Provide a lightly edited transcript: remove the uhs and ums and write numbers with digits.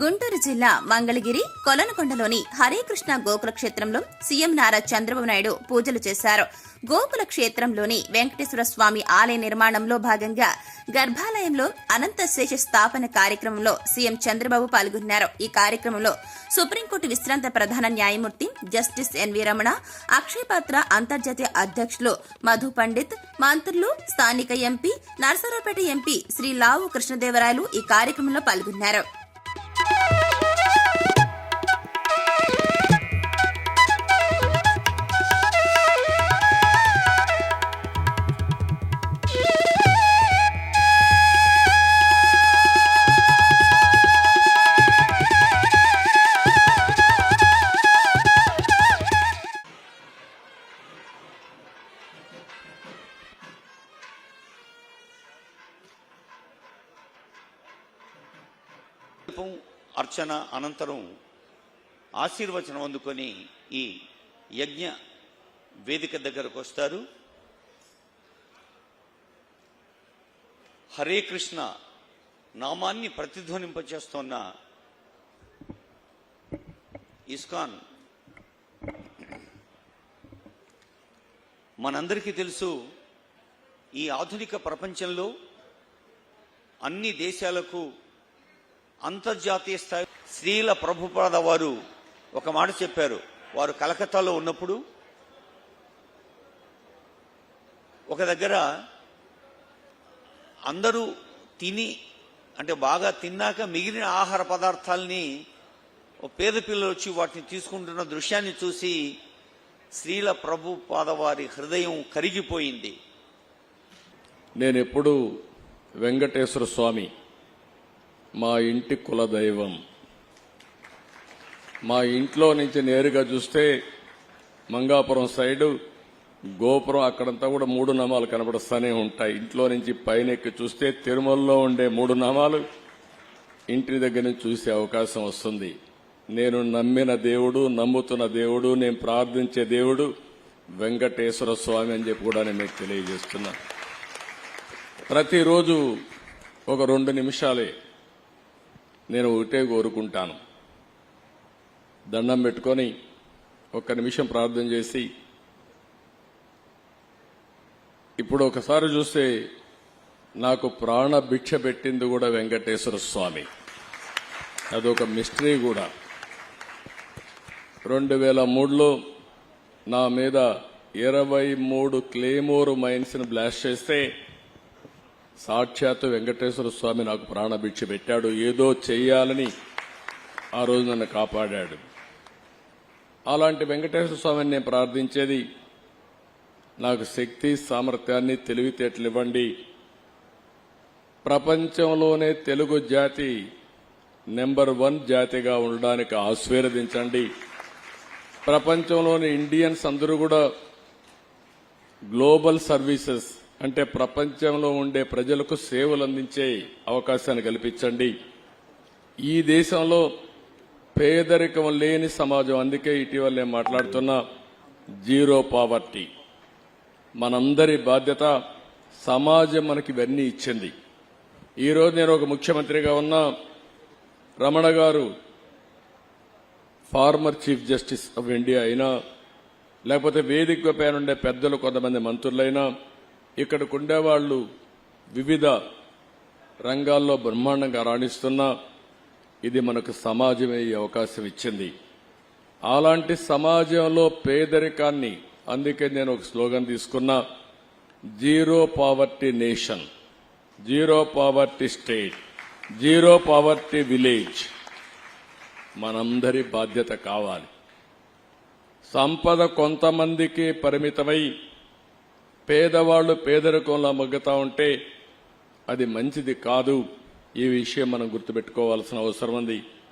గుంటూరు జిల్లా మంగళగిరి కొలనకొండలోని హరేకృష్ణ గోకుల క్షేత్రంలో సీఎం నారా చంద్రబాబు నాయుడు పూజలు చేశారు. గోకుల క్షేత్రంలోని వెంకటేశ్వర స్వామి ఆలయ నిర్మాణంలో భాగంగా గర్భాలయంలో అనంత శేష స్థాపన కార్యక్రమంలో సీఎం చంద్రబాబు పాల్గొన్నారు. ఈ కార్యక్రమంలో సుప్రీంకోర్టు విశ్రాంత ప్రధాన న్యాయమూర్తి జస్టిస్ ఎన్వీ రమణ, అక్షయ్ పాత్ర అంతర్జాతీయ అధ్యక్షులు మధు పండిత్, మంత్రులు, స్థానిక ఎంపీ నరసరావుపేట ఎంపీ శ్రీ లావు కృష్ణదేవరాయలు ఈ కార్యక్రమంలో పాల్గొన్నారు. అర్చన అనంతరం ఆశీర్వచనం అందుకొని ఈ యజ్ఞ వేదిక దగ్గరకు వస్తారు. హరే కృష్ణ నామాన్ని ప్రతిధ్వనింపచేస్తున్న ఇస్కాన్ మనందరికీ తెలుసు, ఈ ఆధునిక ప్రపంచంలో అన్ని దేశాలకు అంతర్జాతీయ స్థాయి శ్రీల ప్రభుపాద వారు ఒక మాట చెప్పారు. వారు కలకత్తాలో ఉన్నప్పుడు ఒక దగ్గర అందరూ తిని అంటే బాగా తిన్నాక మిగిలిన ఆహార పదార్థాలని పేద పిల్లలు వచ్చి వాటిని తీసుకుంటున్న దృశ్యాన్ని చూసి శ్రీల ప్రభుపాద వారి హృదయం కరిగిపోయింది. నేను ఎప్పుడు వెంకటేశ్వర స్వామి మా ఇంటి కులదైవం. మా ఇంట్లో నుంచి నేరుగా చూస్తే మంగాపురం సైడు గోపురం అక్కడంతా కూడా 3 నామాలు కనబడుస్తూనే ఉంటాయి. ఇంట్లో నుంచి పైన ఎక్కి చూస్తే తిరుమలలో ఉండే 3 నామాలు ఇంటి దగ్గర నుంచి చూసే అవకాశం వస్తుంది. నేను నమ్మిన దేవుడు, నమ్ముతున్న దేవుడు, నేను ప్రార్థించే దేవుడు వెంకటేశ్వర స్వామి అని చెప్పి కూడా నేను మీకు తెలియజేస్తున్నా. ప్రతిరోజు ఒక 2 నిమిషాలే నేను ఒకటే కోరుకుంటాను. దండం పెట్టుకొని 1 నిమిషం ప్రార్థన చేసి, ఇప్పుడు ఒకసారి చూస్తే నాకు ప్రాణ భిక్ష పెట్టింది కూడా వెంకటేశ్వర స్వామి. అదొక మిస్టరీ కూడా. 2003లో నా మీద 23 క్లేమోర్ మైన్స్ ని బ్లాస్ట్ చేస్తే సాక్షాత్తు వెంకటేశ్వర స్వామి నాకు ప్రాణభిక్ష పెట్టాడు. ఏదో చెయ్యాలని ఆ రోజు నన్ను కాపాడాడు. అలాంటి వెంకటేశ్వర స్వామిని నేను ప్రార్థించేది, నాకు శక్తి, సామర్థ్యాన్ని, తెలివితేటలు ఇవ్వండి. ప్రపంచంలోనే తెలుగు జాతి నెంబర్ 1 జాతిగా ఉండడానికి ఆశీర్వదించండి. ప్రపంచంలోని ఇండియన్స్ అందరూ కూడా గ్లోబల్ సర్వీసెస్ అంటే ప్రపంచంలో ఉండే ప్రజలకు సేవలు అందించే అవకాశాన్ని కల్పించండి. ఈ దేశంలో పేదరికం లేని సమాజం, అందుకే ఇటీవల నేను మాట్లాడుతున్నా జీరో పావర్టీ. మనందరి బాధ్యత. సమాజం మనకి ఇవన్నీ ఇచ్చింది. ఈరోజు నేను ఒక ముఖ్యమంత్రిగా ఉన్నా, రమణ గారు former chief justice of India అయినా, లేకపోతే వేదిక పైన ఉండే పెద్దలు కొంతమంది మంత్రులైనా, ఇక్కడికి ఉండేవాళ్లు వివిధ రంగాల్లో బ్రహ్మాండంగా రాణిస్తున్నా, ఇది మనకు సమాజమే ఈ అవకాశం ఇచ్చింది. అలాంటి సమాజంలో పేదరికాన్ని, అందుకే నేను ఒక స్లోగన్ తీసుకున్నా, zero poverty nation, zero poverty state, zero poverty village మనందరి బాధ్యత కావాలి. సంపద కొంతమందికి పరిమితమై పేదవాళ్లు పేదరికంలో మగ్గుతా ఉంటే అది మంచిది కాదు. ఈ విషయం మనం గుర్తుపెట్టుకోవాల్సిన అవసరం ఉంది.